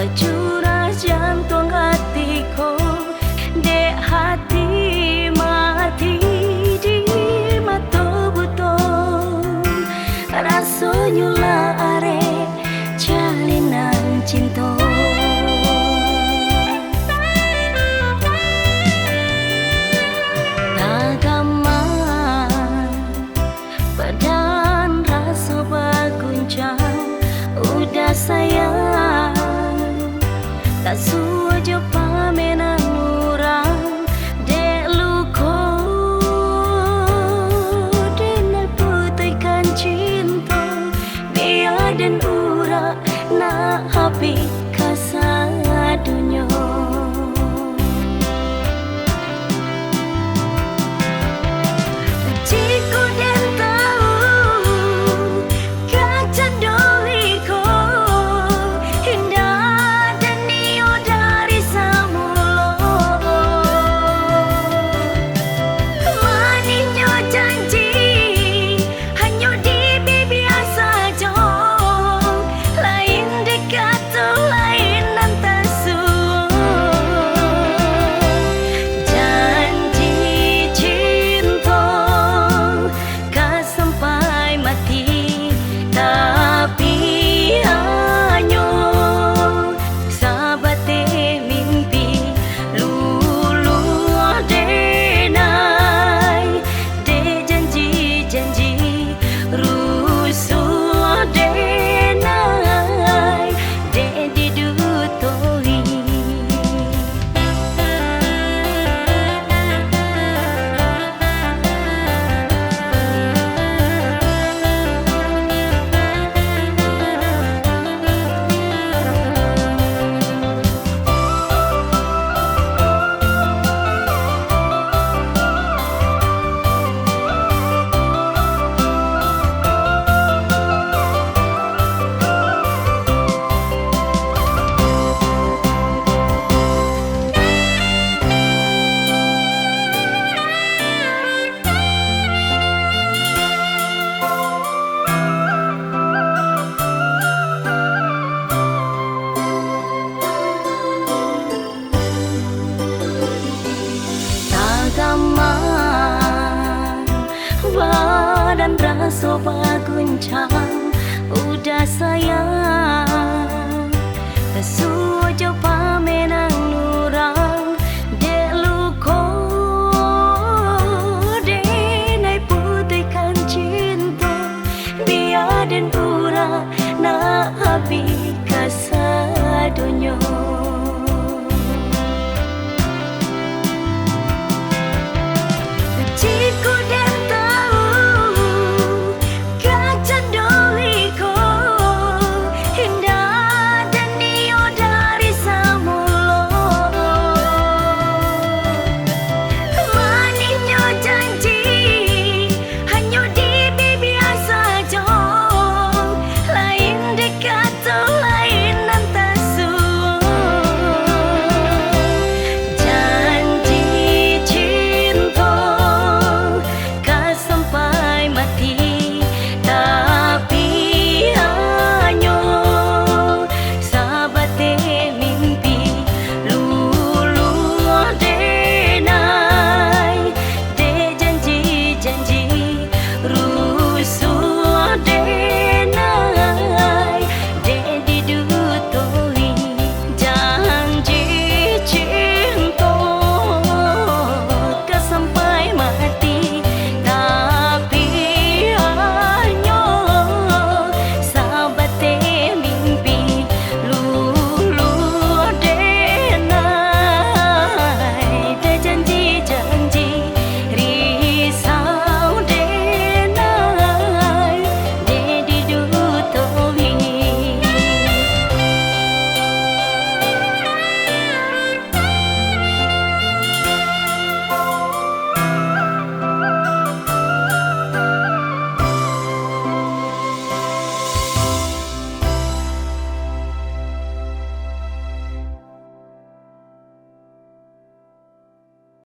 Bercurah jantung hatiku, dek hati mati di mata buto. Rasanya lah arek jalinan cinta. Tagaman badan rasa berguncang, udah sayang tak suja pamenan orang dek luko dengan putihkan cinta dia dan ura nak habis kasar dunia. Jika dan tahu kaca doliku indah dan nio dari samula, manisnya janji hanya di bibian saja, lain dekat lain antasu. Janji cinta kah sampai mati, tapi hanya sabate mimpi lulu denai de janji rusuh denai de didutoi. Tagaman badan rasa berguncang, udah sayang